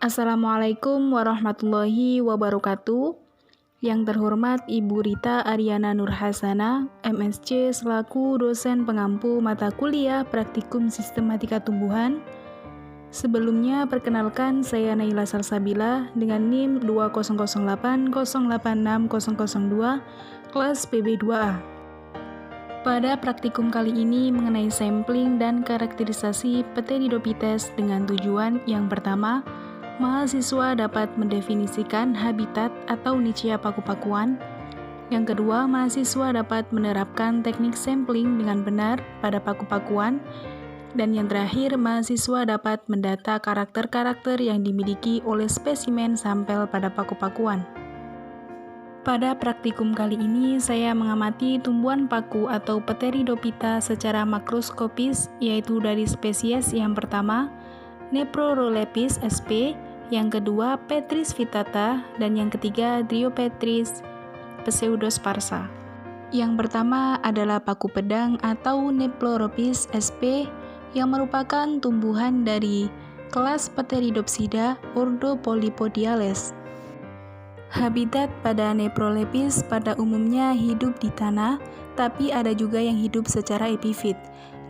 Assalamualaikum warahmatullahi wabarakatuh. Yang terhormat Ibu Rita Aryana Nurhasana, MSc selaku dosen pengampu mata kuliah Praktikum Sistematika Tumbuhan. Sebelumnya perkenalkan saya Naila Salsabila dengan NIM 20080860002 kelas PB2A. Pada praktikum kali ini mengenai sampling dan karakterisasi Pteridophytes dengan tujuan yang pertama, mahasiswa dapat mendefinisikan habitat atau niche paku-pakuan. Yang kedua, mahasiswa dapat menerapkan teknik sampling dengan benar pada paku-pakuan. Dan yang terakhir, mahasiswa dapat mendata karakter-karakter yang dimiliki oleh spesimen sampel pada paku-pakuan. Pada praktikum kali ini, saya mengamati tumbuhan paku atau Pteridophyta secara makroskopis, yaitu dari spesies yang pertama, Nephrolepis sp, yang kedua Petris vittata, dan yang ketiga Dryopetris pseudosparsa. Yang pertama adalah paku pedang atau Nephrolepis sp, yang merupakan tumbuhan dari kelas Pteridopsida ordo Polypodiales. Habitat pada Nephrolepis pada umumnya hidup di tanah, tapi ada juga yang hidup secara epifit.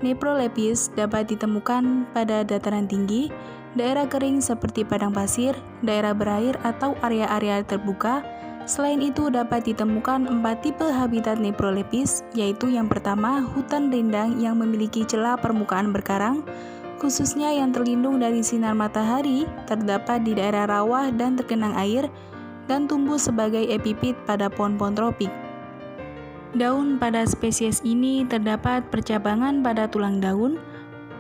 Nephrolepis dapat ditemukan pada dataran tinggi, daerah kering seperti padang pasir, daerah berair atau area-area terbuka. Selain itu dapat ditemukan 4 tipe habitat Nephrolepis, yaitu yang pertama, hutan rindang yang memiliki celah permukaan berkarang, khususnya yang terlindung dari sinar matahari, terdapat di daerah rawa dan tergenang air, dan tumbuh sebagai epifit pada pohon-pohon tropik. Daun pada spesies ini terdapat percabangan pada tulang daun,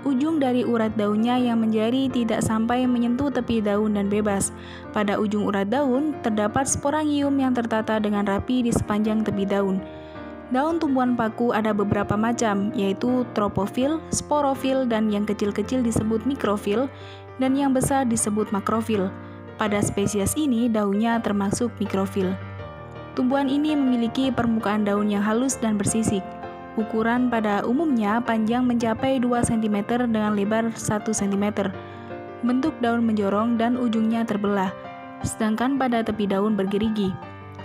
ujung dari urat daunnya yang menjari tidak sampai menyentuh tepi daun dan bebas. Pada ujung urat daun, terdapat sporangium yang tertata dengan rapi di sepanjang tepi daun. Daun tumbuhan paku ada beberapa macam, yaitu tropofil, sporofil, dan yang kecil-kecil disebut mikrofil, dan yang besar disebut makrofil. Pada spesies ini, daunnya termasuk mikrofil. Tumbuhan ini memiliki permukaan daun yang halus dan bersisik. Ukuran pada umumnya panjang mencapai 2 cm dengan lebar 1 cm. Bentuk daun menjorong dan ujungnya terbelah, sedangkan pada tepi daun bergerigi.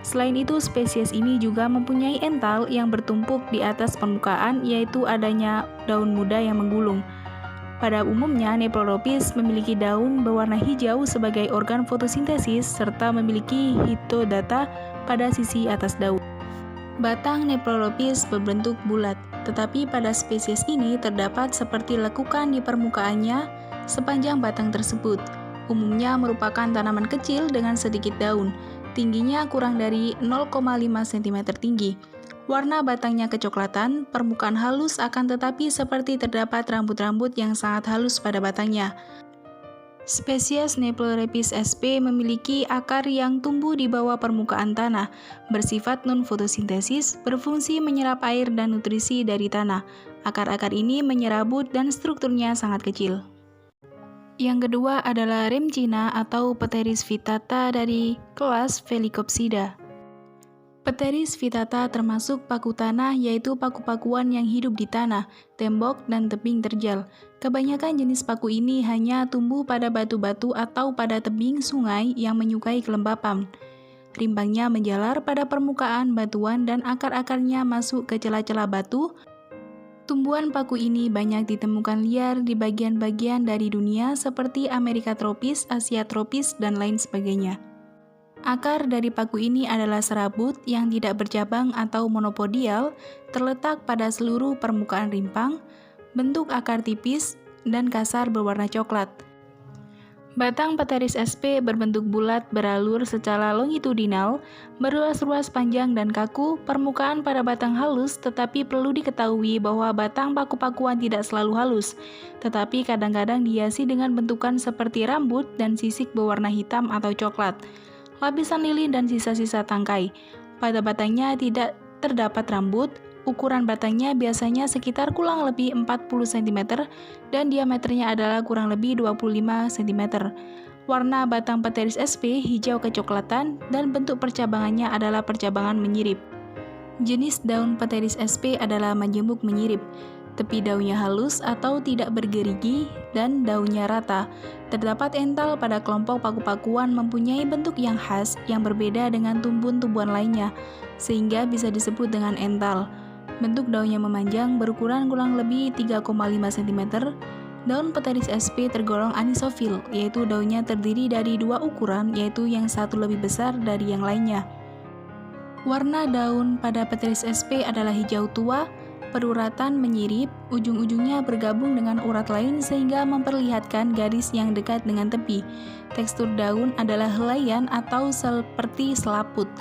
Selain itu, spesies ini juga mempunyai ental yang bertumpuk di atas permukaan, yaitu adanya daun muda yang menggulung. Pada umumnya, Nephrolepis memiliki daun berwarna hijau sebagai organ fotosintesis serta memiliki histodata pada sisi atas daun. Batang Nephrolepis berbentuk bulat, tetapi pada spesies ini terdapat seperti lekukan di permukaannya sepanjang batang tersebut. Umumnya merupakan tanaman kecil dengan sedikit daun, tingginya kurang dari 0,5 cm tinggi. Warna batangnya kecoklatan, permukaan halus akan tetapi seperti terdapat rambut-rambut yang sangat halus pada batangnya. Spesies Nephrolepis sp memiliki akar yang tumbuh di bawah permukaan tanah, bersifat non-fotosintesis, berfungsi menyerap air dan nutrisi dari tanah. Akar-akar ini menyerabut dan strukturnya sangat kecil. Yang kedua adalah Rhemgina atau Pteris vittata dari kelas Phelicopsida. Pteris vittata termasuk paku tanah, yaitu paku-pakuan yang hidup di tanah, tembok, dan tebing terjal. Kebanyakan jenis paku ini hanya tumbuh pada batu-batu atau pada tebing sungai yang menyukai kelembapan. Rimbangnya menjalar pada permukaan batuan dan akar-akarnya masuk ke celah-celah batu. Tumbuhan paku ini banyak ditemukan liar di bagian-bagian dari dunia seperti Amerika tropis, Asia tropis, dan lain sebagainya. Akar dari paku ini adalah serabut yang tidak bercabang atau monopodial, terletak pada seluruh permukaan rimpang, bentuk akar tipis dan kasar berwarna coklat. Batang Pteris sp berbentuk bulat beralur secara longitudinal, berruas-ruas panjang dan kaku, permukaan pada batang halus, tetapi perlu diketahui bahwa batang paku-pakuan tidak selalu halus, tetapi kadang-kadang dihiasi dengan bentukan seperti rambut dan sisik berwarna hitam atau coklat, lapisan lilin dan sisa-sisa tangkai. Pada batangnya tidak terdapat rambut. Ukuran batangnya biasanya sekitar kurang lebih 40 cm dan diameternya adalah kurang lebih 25 cm. Warna batang Pteris sp hijau kecoklatan dan bentuk percabangannya adalah percabangan menyirip. Jenis daun Pteris sp adalah majemuk menyirip. tepi daunnya halus atau tidak bergerigi, dan daunnya rata. Terdapat ental pada kelompok paku-pakuan mempunyai bentuk yang khas yang berbeda dengan tumbuhan-tumbuhan lainnya, sehingga bisa disebut dengan ental. Bentuk daunnya memanjang berukuran kurang lebih 3,5 cm. Daun Pteris sp tergolong anisofil, yaitu daunnya terdiri dari dua ukuran, yaitu yang satu lebih besar dari yang lainnya. Warna daun pada Pteris sp adalah hijau tua, peruratan menyirip, ujung-ujungnya bergabung dengan urat lain sehingga memperlihatkan garis yang dekat dengan tepi. Tekstur daun adalah helaian atau seperti selaput.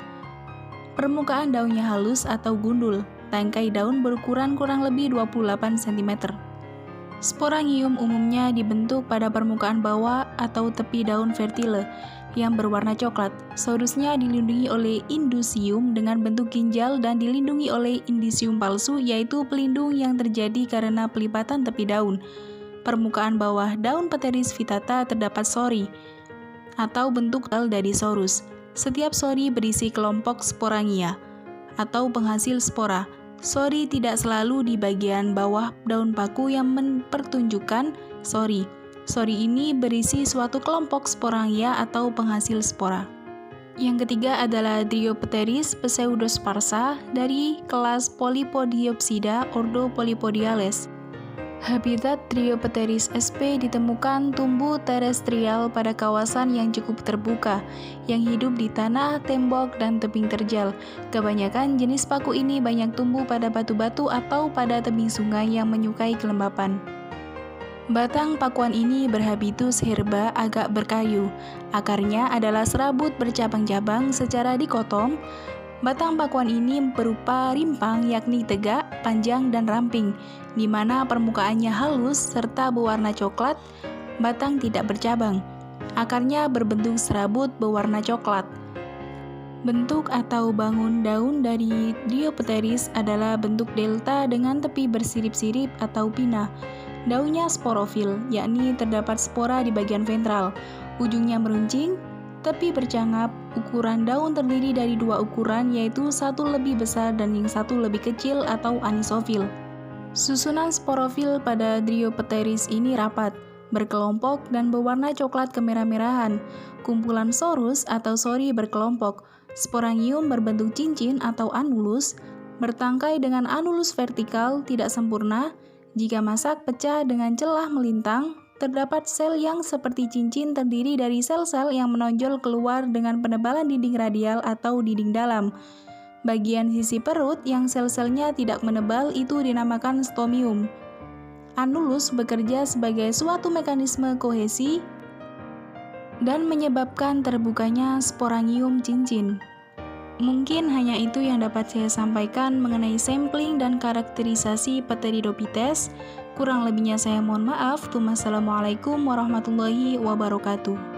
Permukaan daunnya halus atau gundul. Tangkai daun berukuran kurang lebih 28 cm. Sporangium umumnya dibentuk pada permukaan bawah atau tepi daun fertile yang berwarna coklat. Sorusnya dilindungi oleh indusium dengan bentuk ginjal dan dilindungi oleh indisium palsu, yaitu pelindung yang terjadi karena pelipatan tepi daun. Permukaan bawah daun Pteris vittata terdapat sori atau bentuk dari sorus. Setiap sori berisi kelompok sporangia atau penghasil spora. Sori tidak selalu di bagian bawah daun paku yang mempertunjukkan sori. Sori ini berisi suatu kelompok sporangia atau penghasil spora. Yang ketiga adalah Dryopteris pseudosparsa dari kelas Polypodiopsida ordo Polypodiales. Habitat Dryopteris sp ditemukan tumbuh terestrial pada kawasan yang cukup terbuka, yang hidup di tanah, tembok, dan tebing terjal. Kebanyakan jenis paku ini banyak tumbuh pada batu-batu atau pada tebing sungai yang menyukai kelembapan. Batang pakuan ini berhabitus herba agak berkayu. Akarnya adalah serabut bercabang-cabang secara dikotom. Batang pakuan ini berupa rimpang, yakni tegak, panjang, dan ramping, di mana permukaannya halus serta berwarna coklat. Batang tidak bercabang. Akarnya berbentuk serabut berwarna coklat. Bentuk atau bangun daun dari Dryopteris adalah bentuk delta dengan tepi bersirip-sirip atau pinah. Daunnya sporofil, yakni terdapat spora di bagian ventral. Ujungnya meruncing, tepi bercangap. Ukuran daun terdiri dari dua ukuran, yaitu satu lebih besar dan yang satu lebih kecil atau anisofil. Susunan sporofil pada Dryopteris ini rapat, berkelompok, dan berwarna coklat kemerah-merahan. Kumpulan sorus atau sori berkelompok. Sporangium berbentuk cincin atau anulus, bertangkai dengan anulus vertikal tidak sempurna. Jika masak pecah dengan celah melintang, terdapat sel yang seperti cincin terdiri dari sel-sel yang menonjol keluar dengan penebalan dinding radial atau dinding dalam. Bagian sisi perut yang sel-selnya tidak menebal itu dinamakan stomium. Anulus bekerja sebagai suatu mekanisme kohesi dan menyebabkan terbukanya sporangium cincin. Mungkin hanya itu yang dapat saya sampaikan mengenai sampling dan karakterisasi Pteridopites. Kurang lebihnya saya mohon maaf. Wassalamualaikum warahmatullahi wabarakatuh.